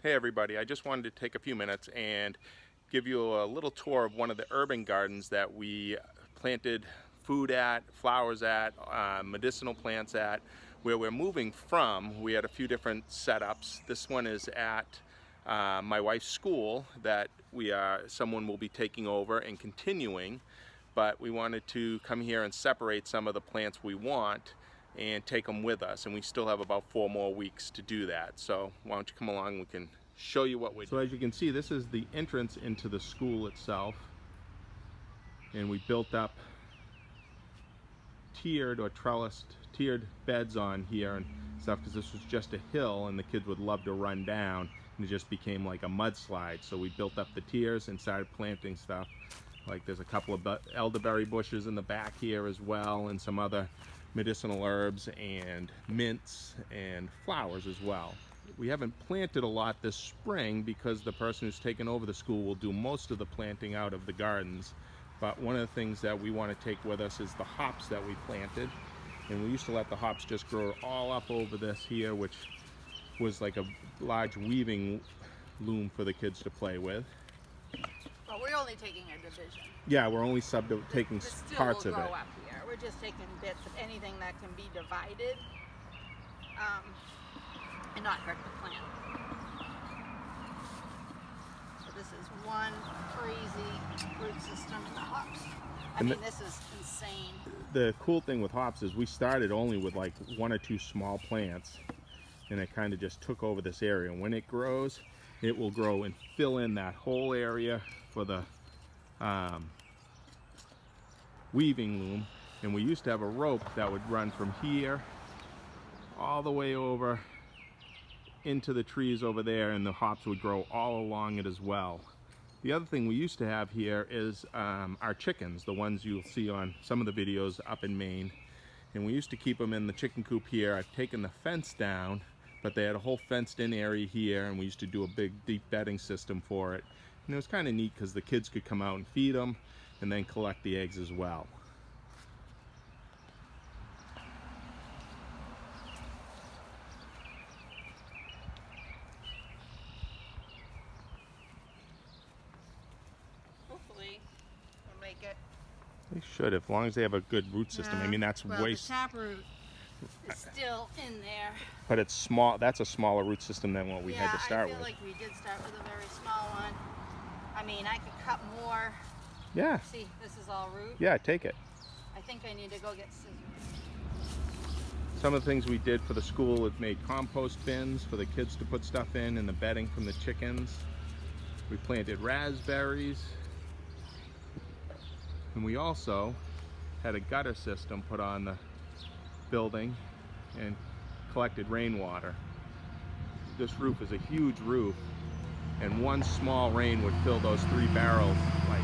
Hey everybody, I just wanted to take a few minutes and give you a little tour of one of the urban gardens that we planted food at, flowers at, medicinal plants at, where we're moving from. We had a few different setups. This one is at my wife's school that someone will be taking over and continuing, but we wanted to come here and separate some of the plants we want and take them with us, and we still have about 4 more weeks to do that. So why don't you come along, we can show you what we do. So as you can see, this is the entrance into the school itself, and we built up tiered or trellised tiered beds on here and stuff, because this was just a hill and the kids would love to run down, and it just became like a mudslide. So we built up the tiers and started planting stuff. Like there's a couple of elderberry bushes in the back here as well, and some other medicinal herbs and mints and flowers as well. We haven't planted a lot this spring because the person who's taken over the school will do most of the planting out of the gardens. But one of the things that we want to take with us is the hops that we planted. And we used to let the hops just grow all up over this here, which was like a large weaving loom for the kids to play with. But we're only taking a division. Yeah, we're only taking parts of it. Grow up here. We're just taking bits of anything that can be divided and not hurt the plant. So this is one crazy root system in the hops. I mean, this is insane. The cool thing with hops is we started only with like 1 or 2 small plants, and it kind of just took over this area. And when it grows, it will grow and fill in that whole area for the weaving loom. And we used to have a rope that would run from here all the way over into the trees over there, and the hops would grow all along it as well. The other thing we used to have here is our chickens, the ones you'll see on some of the videos up in Maine. And we used to keep them in the chicken coop here. I've taken the fence down, but they had a whole fenced in area here, and we used to do a big deep bedding system for it. And it was kind of neat because the kids could come out and feed them and then collect the eggs as well. Hopefully we'll make it. They should, as long as they have a good root system. I mean, that's the taproot is still in there. But it's small. That's a smaller root system than what we had to start with. I feel like we did start with a very small one. I mean, I could cut more. Yeah. See, this is all root. Yeah, take it. I think I need to go get scissors. Some of the things we did for the school, it made compost bins for the kids to put stuff in, and the bedding from the chickens. We planted raspberries. And we also had a gutter system put on the building and collected rainwater. This roof is a huge roof, and one small rain would fill those 3 barrels like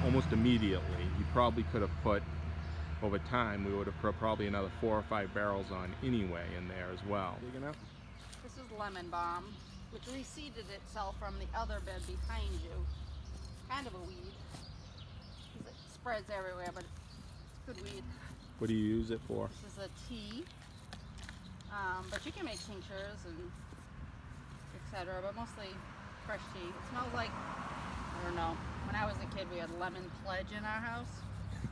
almost immediately. You probably could have put, over time, we would have put probably another 4 or 5 barrels on anyway in there as well. This is lemon balm, which reseeded itself from the other bed behind you. Kind of a weed. It spreads everywhere, but it's good weed. What do you use it for? This is a tea, but you can make tinctures and etc. But mostly fresh tea. It smells like, I don't know. When I was a kid, we had lemon pledge in our house.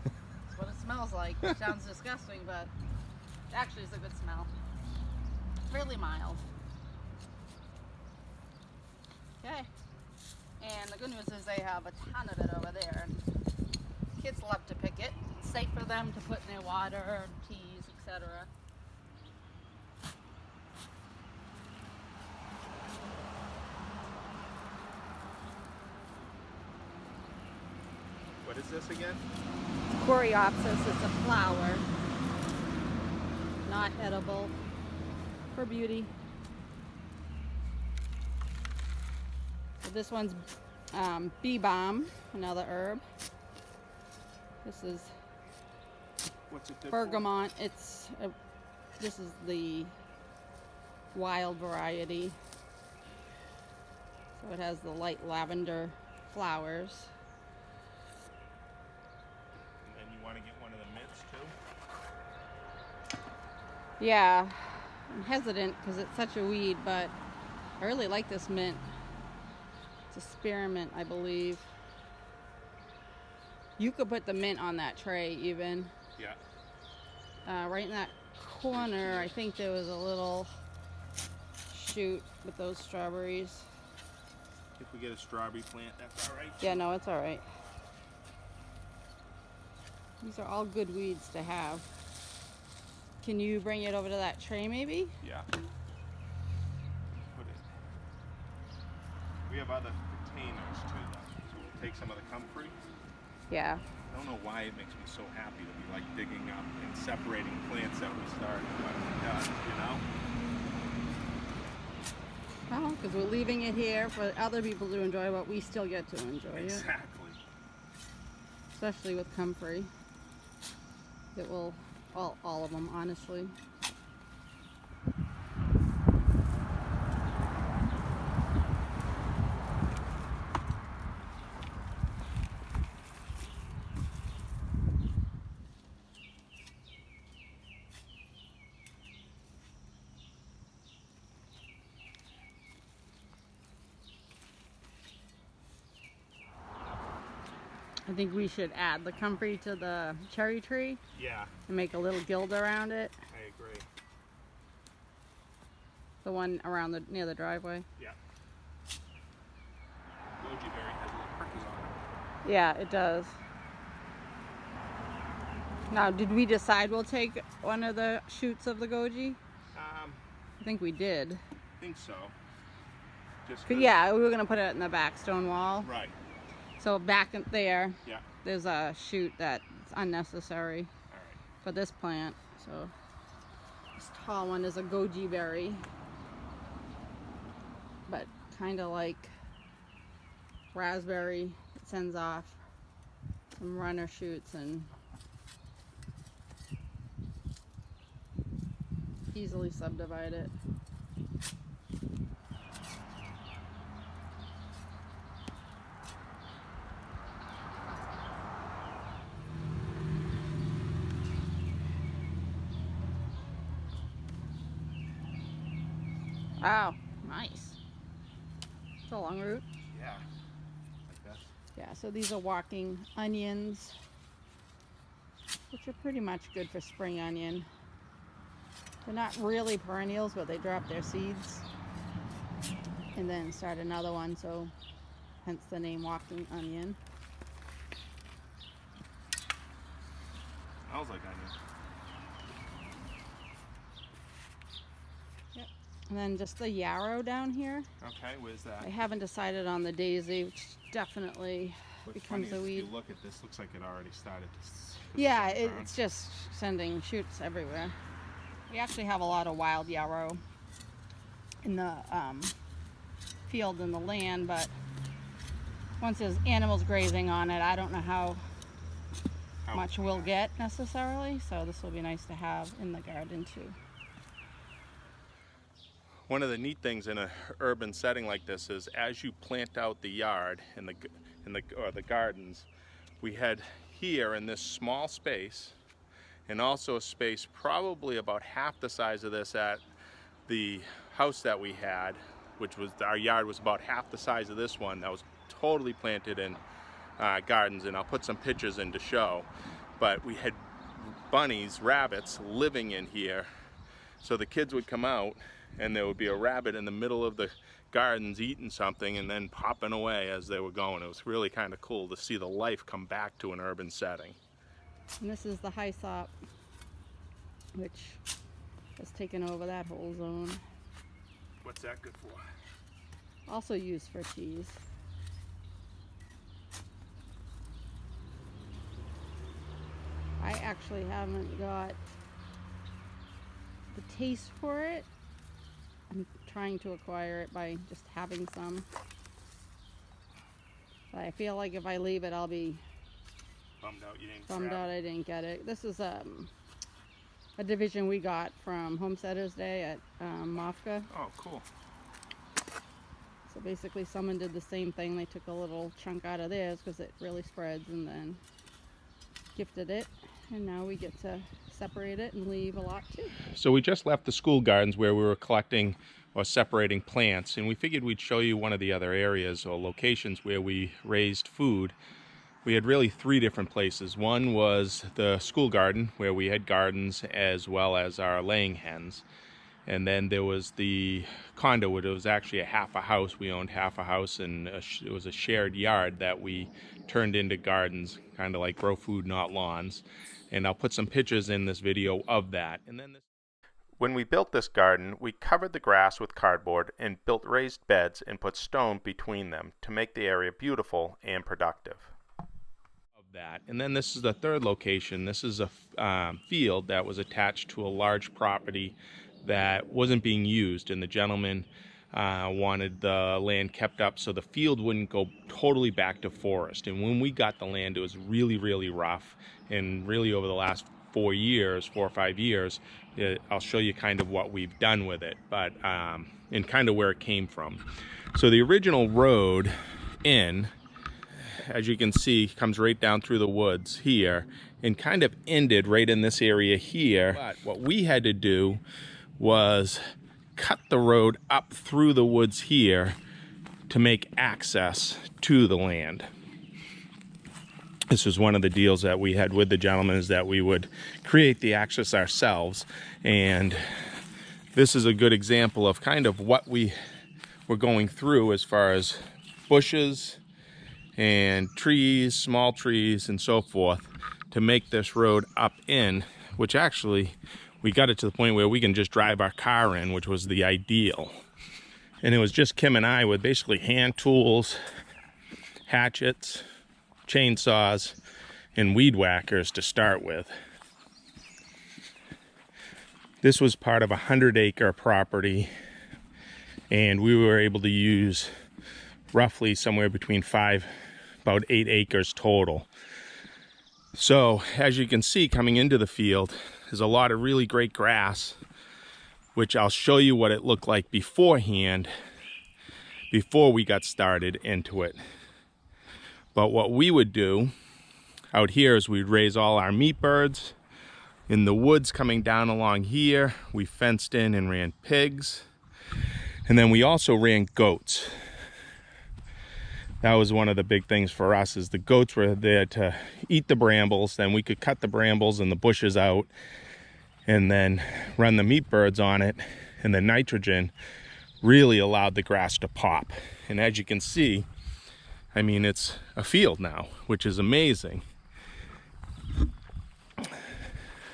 That's what it smells like. It sounds disgusting, but actually it's a good smell. It's really mild. Okay. And the good news is they have a ton of it over there. Kids love to pick it. It's safe for them to put in their water, teas, etc. What is this again? Coreopsis. It's a flower. Not edible. For beauty. So this one's bee balm, another herb. This is What's it bergamot. This is the wild variety. So it has the light lavender flowers. And then you want to get one of the mints too? Yeah, I'm hesitant because it's such a weed, but I really like this mint. It's a spearmint, I believe. You could put the mint on that tray even. Yeah. Right in that corner, I think there was a little shoot with those strawberries. If we get a strawberry plant, that's all right. Yeah, no, it's all right. These are all good weeds to have. Can you bring it over to that tray maybe? Yeah. Put it. We have other containers too, though. So we'll take some of the comfrey. Yeah. I don't know why it makes me so happy to be like digging up and separating plants that we started, but it does, you know? Well, because we're leaving it here for other people to enjoy, but we still get to enjoy it. Exactly. Especially with comfrey. It will, all of them, honestly. I think we should add the comfrey to the cherry tree. Yeah. And make a little guild around it. I agree. The one around near the driveway. Yeah. Goji berry has little prickles on it. Yeah, it does. Now, did we decide we'll take one of the shoots of the goji? I think we did. I think so. Just Yeah, we were gonna put it in the back stone wall. Right. So back there, Yeah. there's a shoot that's unnecessary All right. for this plant. So this tall one is a goji berry, but kind of like raspberry. It sends off some runner shoots and easily subdivide it. Wow, nice. It's a long root. Yeah. Like this. Yeah, so these are walking onions, which are pretty much good for spring onion. They're not really perennials, but they drop their seeds and then start another one, so hence the name walking onion. Smells like onion. And then just the yarrow down here. Okay, where's that? I haven't decided on the daisy, which definitely What's becomes funny a is weed. if you look at this, looks like it already started to Yeah, it's just sending shoots everywhere. We actually have a lot of wild yarrow in the field and the land, but once there's animals grazing on it, I don't know how much we'll get necessarily, so this will be nice to have in the garden too. One of the neat things in an urban setting like this is as you plant out the yard or the gardens, we had here in this small space, and also a space probably about half the size of this at the house that we had, which was, our yard was about half the size of this one, that was totally planted in gardens, and I'll put some pictures in to show. But we had bunnies, rabbits living in here, so the kids would come out and there would be a rabbit in the middle of the gardens eating something and then popping away as they were going. It was really kind of cool to see the life come back to an urban setting. And this is the hyssop, which has taken over that whole zone. What's that good for? Also used for teas. I actually haven't got the taste for it. I'm trying to acquire it by just having some. But I feel like if I leave it, I'll be Bummed out you didn't bummed grab out it. I didn't get it. This is a division we got from Homesteaders Day at Mofka. Oh, cool. So basically someone did the same thing. They took a little chunk out of theirs because it really spreads, and then gifted it. And now we get to separate it and leave a lot too. So we just left the school gardens where we were collecting or separating plants, and we figured we'd show you one of the other areas or locations where we raised food. We had really 3 different places. One was the school garden, where we had gardens as well as our laying hens. And then there was the condo, where it was actually half a house. We owned half a house, and it was a shared yard that we turned into gardens, kind of like grow food, not lawns. And I'll put some pictures in this video of that. And then when we built this garden, we covered the grass with cardboard and built raised beds and put stone between them to make the area beautiful and productive. That. And then this is the 3rd location. This is a field that was attached to a large property that wasn't being used, and the gentleman wanted the land kept up so the field wouldn't go totally back to forest. And when we got the land, it was really rough, and really over the last 4 or 5 years, I'll show you kind of what we've done with it, but and kind of where it came from. So the original road in, as you can see, comes right down through the woods here and kind of ended right in this area here. But what we had to do was cut the road up through the woods here to make access to the land. This was one of the deals that we had with the gentleman, is that we would create the access ourselves. And this is a good example of kind of what we were going through as far as bushes and trees, small trees, and so forth, to make this road up in, which actually we got it to the point where we can just drive our car in, which was the ideal. And it was just Kim and I with basically hand tools, hatchets, chainsaws, and weed whackers to start with. This was part of a 100-acre property, and we were able to use roughly somewhere between about 8 acres total. So as you can see, coming into the field, there's a lot of really great grass, which I'll show you what it looked like beforehand, before we got started into it. But what we would do out here is we'd raise all our meat birds. In the woods coming down along here, we fenced in and ran pigs. And then we also ran goats. That was one of the big things for us, is the goats were there to eat the brambles. Then we could cut the brambles and the bushes out and then run the meat birds on it. And the nitrogen really allowed the grass to pop. And as you can see, I mean, it's a field now, which is amazing.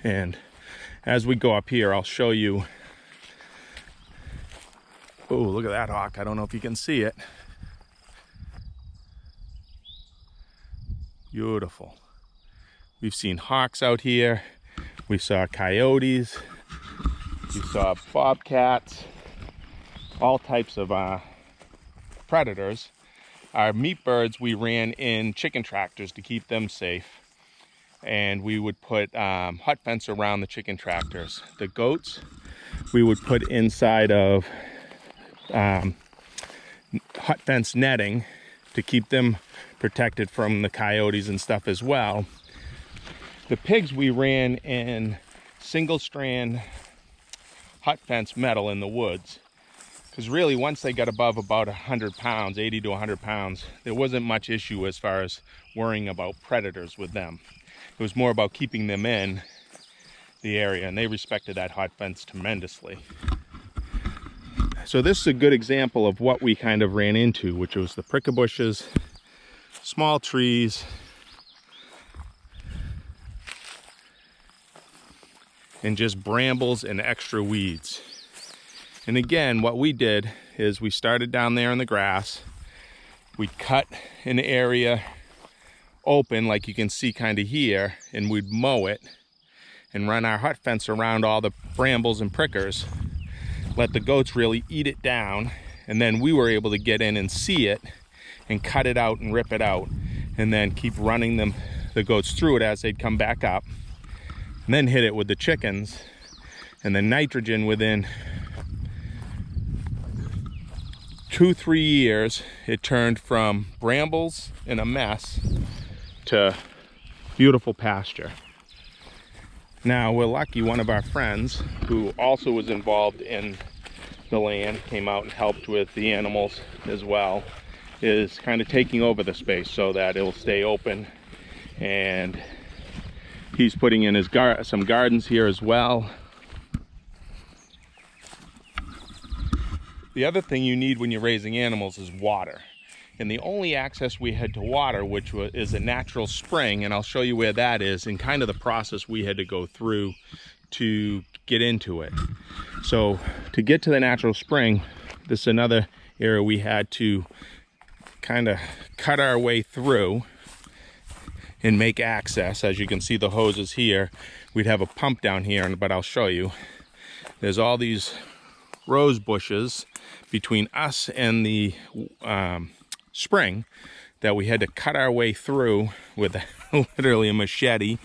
And as we go up here, I'll show you. Oh, look at that hawk. I don't know if you can see it. Beautiful. We've seen hawks out here. We saw coyotes. We saw bobcats. All types of predators. Our meat birds, we ran in chicken tractors to keep them safe. And we would put hut fence around the chicken tractors. The goats, we would put inside of hut fence netting to keep them protected from the coyotes and stuff as well. The pigs, we ran in single strand hut fence metal in the woods, because really once they got above about 100 pounds, 80 to 100 pounds, there wasn't much issue as far as worrying about predators with them. It was more about keeping them in the area, and they respected that hot fence tremendously. So this is a good example of what we kind of ran into, which was the prickle bushes, small trees, and just brambles and extra weeds. And again, what we did is we started down there in the grass. We'd cut an area open, like you can see kind of here, and we'd mow it and run our hut fence around all the brambles and prickers, let the goats really eat it down, and then we were able to get in and see it and cut it out and rip it out, and then keep running the goats through it as they'd come back up, and then hit it with the chickens. And the nitrogen, within 2-3 years, it turned from brambles and a mess to beautiful pasture. Now we're lucky, one of our friends who also was involved in the land, came out and helped with the animals as well, is kind of taking over the space so that it'll stay open. And he's putting in his some gardens here as well. The other thing you need when you're raising animals is water. And the only access we had to water, which is a natural spring, and I'll show you where that is and kind of the process we had to go through to get into it. So to get to the natural spring, this is another area we had to kind of cut our way through and make access. As you can see, the hoses here, we'd have a pump down here, but I'll show you. There's all these rose bushes between us and the spring that we had to cut our way through with literally a machete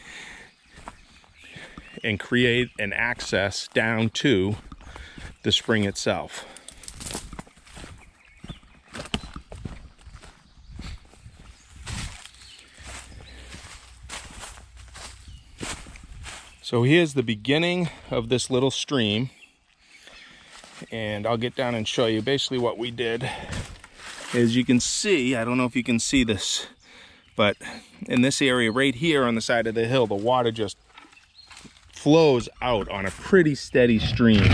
and create an access down to the spring itself. So here's the beginning of this little stream, and I'll get down and show you basically what we did. As you can see, I don't know if you can see this, but in this area right here on the side of the hill, the water just flows out on a pretty steady stream.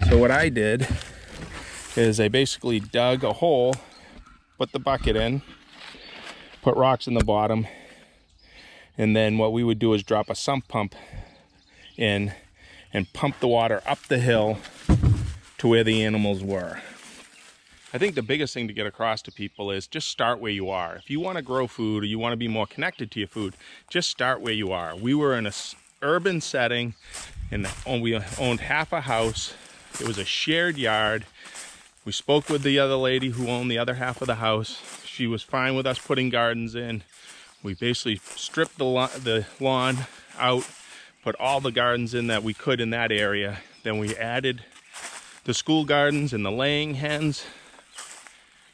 So what I did is I basically dug a hole, put the bucket in, put rocks in the bottom, and then what we would do is drop a sump pump in and pump the water up the hill to where the animals were. I think the biggest thing to get across to people is just start where you are. If you want to grow food or you want to be more connected to your food, just start where you are. We were in an urban setting and we owned half a house. It was a shared yard. We spoke with the other lady who owned the other half of the house. She was fine with us putting gardens in. We basically stripped the lawn out, put all the gardens in that we could in that area. Then we added the school gardens and the laying hens.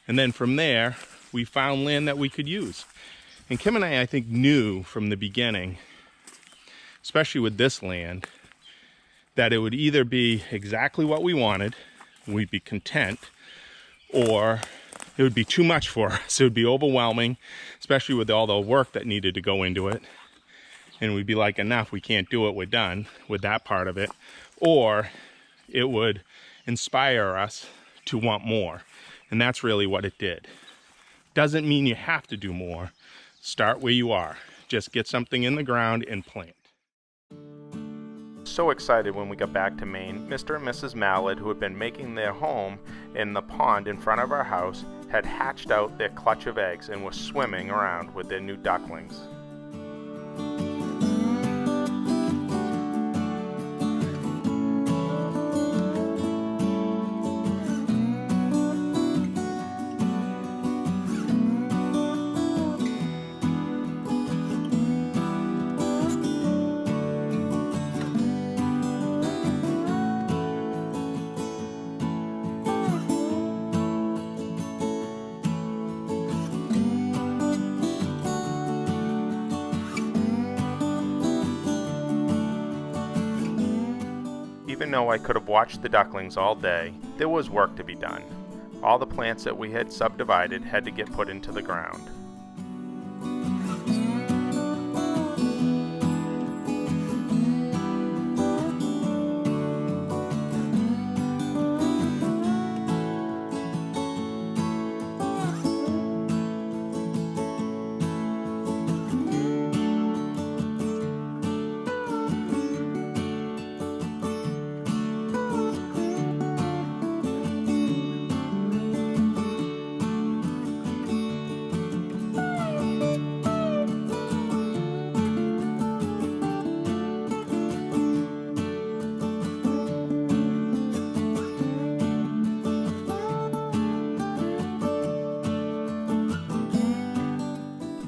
And then from there, we found land that we could use. And Kim and I think, knew from the beginning, especially with this land, that it would either be exactly what we wanted, we'd be content, or it would be too much for us. It would be overwhelming, especially with all the work that needed to go into it. And we'd be like, enough, we can't do it, we're done with that part of it. Or it would inspire us to want more. And that's really what it did. Doesn't mean you have to do more. Start where you are. Just get something in the ground and plant. So excited when we got back to Maine. Mr. and Mrs. Mallard, who had been making their home in the pond in front of our house, had hatched out their clutch of eggs and were swimming around with their new ducklings. Even though I could have watched the ducklings all day, there was work to be done. All the plants that we had subdivided had to get put into the ground.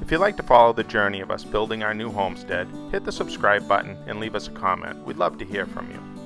If you'd like to follow the journey of us building our new homestead, hit the subscribe button and leave us a comment. We'd love to hear from you.